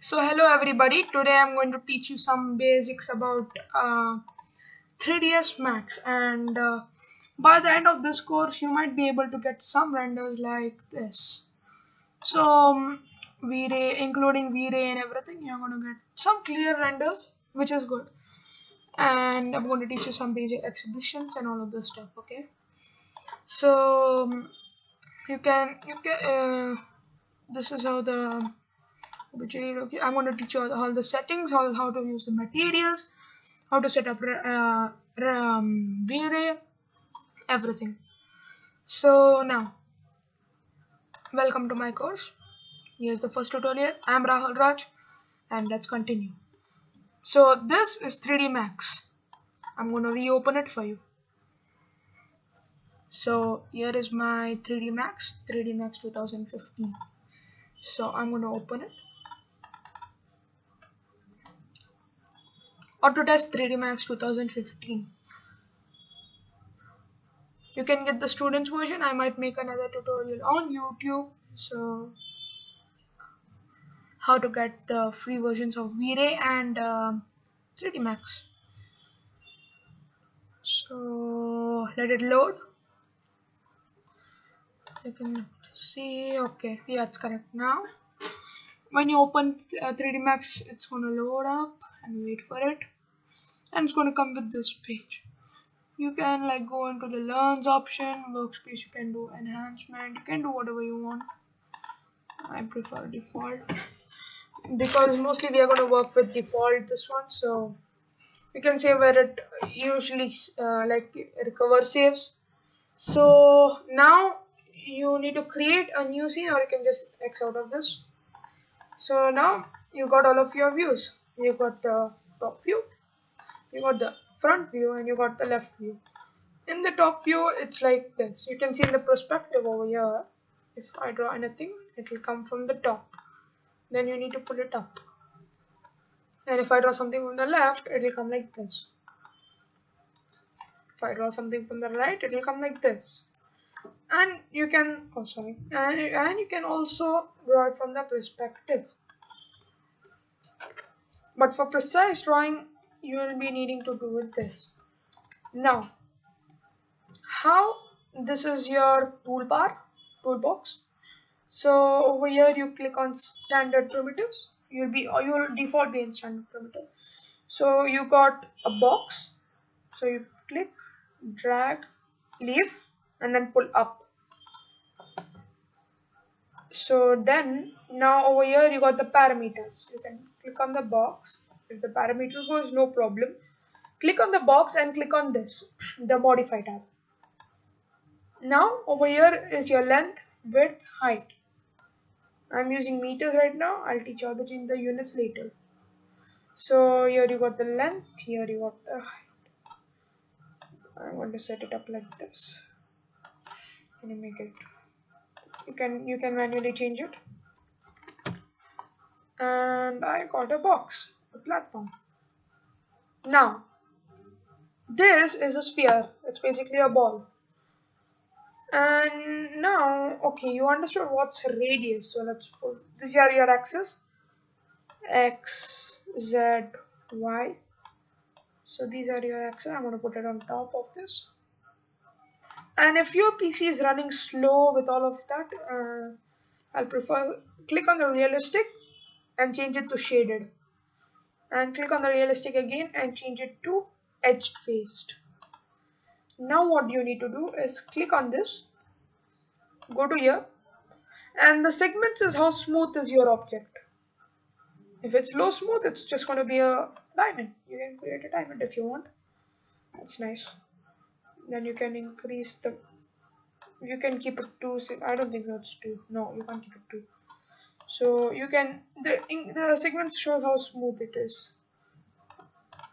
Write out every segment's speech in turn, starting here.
So hello everybody, today I'm going to teach you some basics about 3ds Max, and by the end of this course you might be able to get some renders like this. So V-Ray, including V-Ray and everything, you're going to get some clear renders, which is good. And I'm going to teach you some basic exhibitions and all of this stuff, okay? So this is how the okay, I'm going to teach you all the settings, how to use the materials, how to set up V-Ray, everything. So now, welcome to my course. Here's the first tutorial. I'm Rahul Raj, and let's continue. So this is 3D Max. I'm going to reopen it for you. So here is my 3D Max 2015. So I'm going to open it. Autodesk 3D Max 2015. You can get the students version. I might make another tutorial on YouTube. So how to get the free versions of V-Ray and 3D Max. So let it load. Second, see, okay, yeah, it's correct. Now when you open 3D Max, it's gonna load up and wait for it, and it's gonna come with this page. You can like go into the learns option, workspace, you can do enhancement, you can do whatever you want. I prefer default because mostly we are going to work with default this one, so you can say where it usually like recover saves. So now you need to create a new scene, or you can just X out of this. So now you got all of your views. You got the top view, you got the front view, and you got the left view. In the top view, it's like this. You can see in the perspective over here. If I draw anything, it will come from the top. Then you need to pull it up. And if I draw something from the left, it will come like this. If I draw something from the right, it will come like this. And you can, and you can also draw it from the perspective. But for precise drawing, you will be needing to do with this. Now, how this is your toolbox. So over here you click on standard primitives. Your default be in standard primitive. So you got a box. So you click, drag, leave, and then pull up. So then now over here you got the parameters. You can click on the box. If the parameter goes, no problem. Click on the box and click on this, the modify tab. Now over here is your length, width, height. I'm using meters right now. I'll teach you how to change the units later. So here you got the length, here you got the height. I'm going to set it up like this. Can you make it? You can manually change it. And I got a box, a platform. Now this is a sphere. It's basically a ball. And now, okay, you understood what's radius. So let's put these are your axes, X, Z, Y. So these are your axes. I'm going to put it on top of this. And if your PC is running slow with all of that, I'll prefer click on the realistic and change it to shaded. And click on the realistic again and change it to edged faced. Now what you need to do is click on this, go to here, and the segments is how smooth is your object. If it's low smooth, it's just going to be a diamond. You can create a diamond if you want. That's nice. Then you can increase the, you can keep it 2, I don't think that's 2, no, you can't keep it 2. So you can, the segments shows how smooth it is.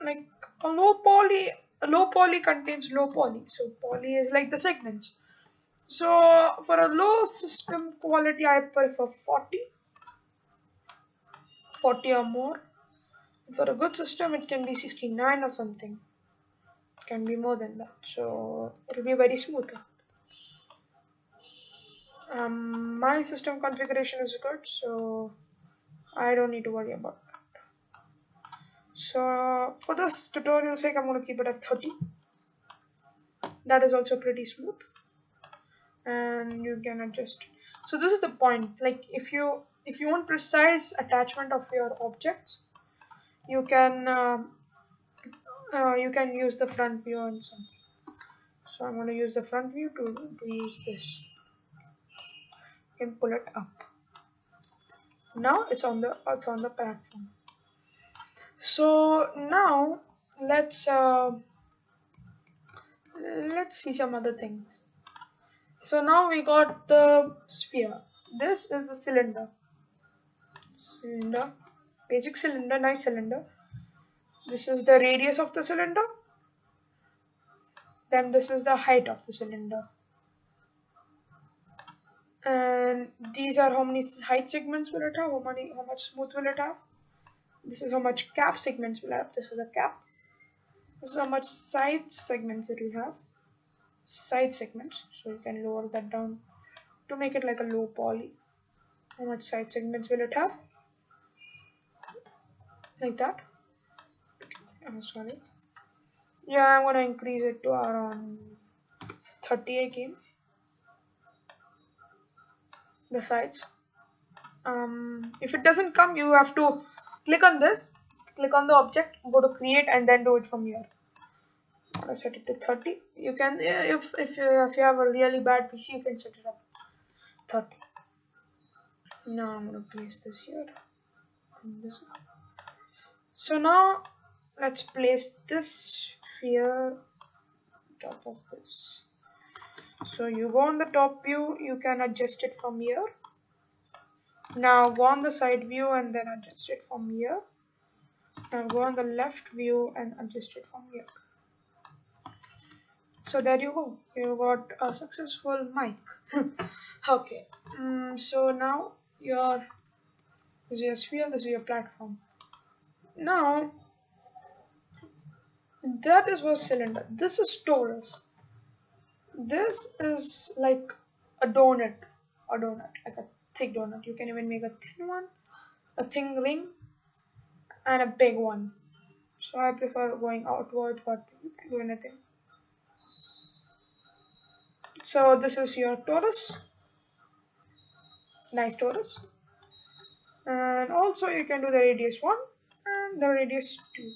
Like a low poly contains low poly, so poly is like the segments. So for a low system quality, I prefer 40 or more. For a good system, it can be 69 or something. It can be more than that, so it will be very smooth. My system configuration is good, so I don't need to worry about that. So for this tutorial sake, I'm going to keep it at 30. That is also pretty smooth, and you can adjust. So this is the point. Like if you want precise attachment of your objects, you can use the front view and something. So I'm going to use the front view to use this. You can pull it up. Now it's on the platform. So now let's see some other things. So now we got the sphere. This is the cylinder. Basic cylinder, nice cylinder. This is the radius of the cylinder. Then this is the height of the cylinder. And these are how many height segments will it have, how much smooth will it have. This is how much cap segments will it have. This is the cap. This is how much side segments it will have. Side segments. So you can lower that down to make it like a low poly. How much side segments will it have? Like that. Oh, sorry. Yeah, I'm gonna increase it to around 30 again. The sides. If it doesn't come, you have to click on this, click on the object, go to create, and then do it from here. I'm gonna set it to 30. You can, if you have a really bad PC, you can set it up 30. Now I'm gonna place this here and this one. So now let's place this sphere top of this. So you go on the top view, you can adjust it from here. Now go on the side view and then adjust it from here. Now go on the left view and adjust it from here. So there you go. You got a successful mic. Okay. So now this is your sphere, this is your platform. Now that is was cylinder. This is torus. This is like a donut, like a thick donut. You can even make a thin one, a thin ring, and a big one. So I prefer going outward, but you can do anything. So this is your torus. Nice torus. And also you can do the radius 1 and the radius 2.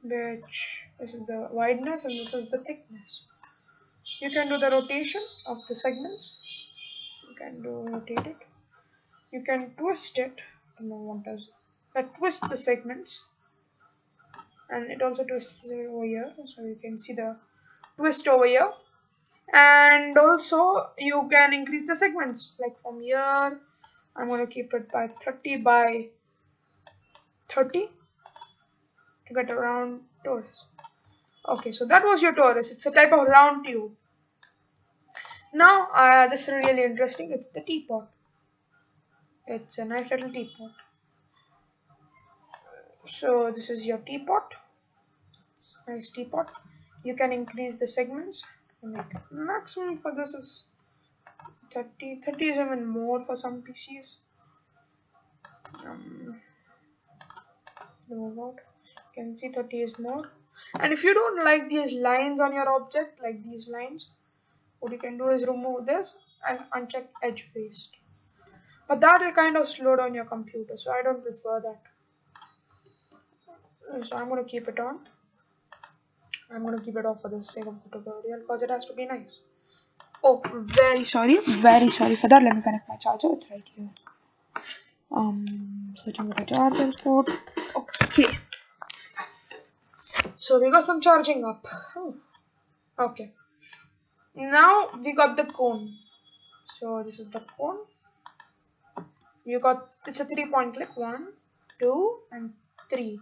Which this is the wideness and this is the thickness. You can do the rotation of the segments. You can rotate it. You can twist it. I don't know what does that. Twist the segments. And it also twists it over here. So you can see the twist over here. And also you can increase the segments. Like from here, I'm going to keep it by 30 by 30 to get a round torus. Okay, so that was your torus. It's a type of round tube. Now, this is really interesting. It's the teapot. It's a nice little teapot. So this is your teapot. It's a nice teapot. You can increase the segments. Maximum for this is 30. 30 is even more for some PCs. You can see 30 is more. And if you don't like these lines on your object, like these lines, what you can do is remove this and uncheck edge faced. But that will kind of slow down your computer, so I don't prefer that. So I'm going to keep it on. I'm going to keep it off for the sake of the tutorial because it has to be nice. Oh, very sorry for that. Let me connect my charger. It's right here. Searching for the charger port. Okay. So we got some charging up. Okay. Now we got the cone. So this is the cone. It's a 3-point click. 1, 2, and 3.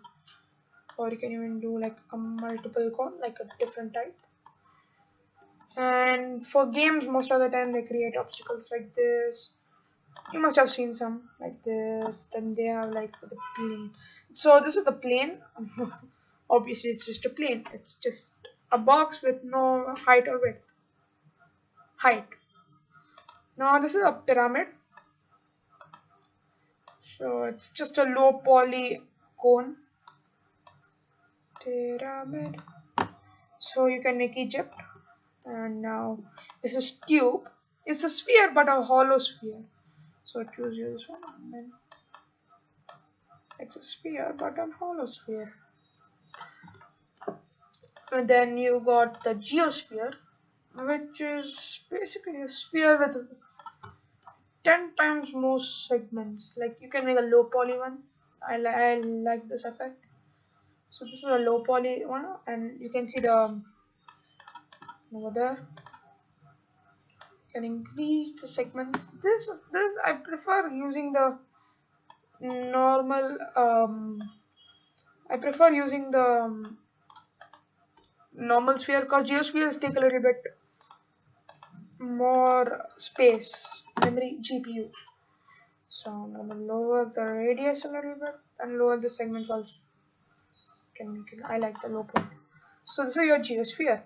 Or you can even do like a multiple cone, like a different type. And for games, most of the time they create obstacles like this. You must have seen some like this. Then they have like the plane. So this is the plane. Obviously, it's just a plane. It's just a box with no height or width. Height. Now this is a pyramid. So it's just a low poly cone. Pyramid. So you can make Egypt. And now this is tube. It's a sphere but a hollow sphere. So choose this one. And then it's a sphere but a hollow sphere. And then you got the geosphere, which is basically a sphere with 10 times more segments. Like you can make a low poly one. I like this effect. So this is a low poly one, and you can see the over there. You can increase the segment. This I prefer using the normal. I prefer using the normal sphere because geospheres take a little bit more space, memory, GPU. So I'm gonna lower the radius a little bit and lower the segments also. Can make it. I like the low point. So this is your geosphere,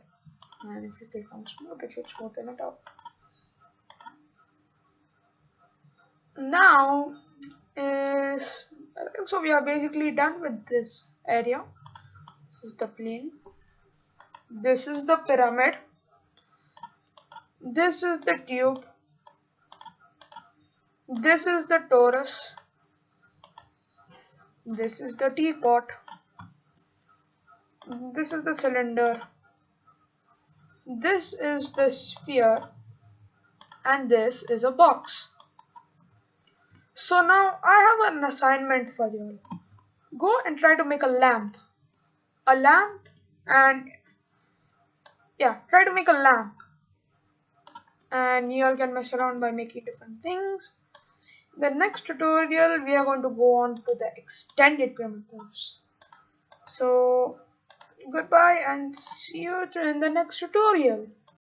and if you click on smooth, it should smoothen it out. Now is so we are basically done with this area. This is the plane. This is the pyramid. This is the tube. This is the torus. This is the teapot. This is the cylinder. This is the sphere. And this is a box. So now I have an assignment for you. Go and try to make a lamp. A lamp and yeah, try to make a lamp. And you all can mess around by making different things. In the next tutorial, we are going to go on to the extended primitives. So goodbye and see you in the next tutorial.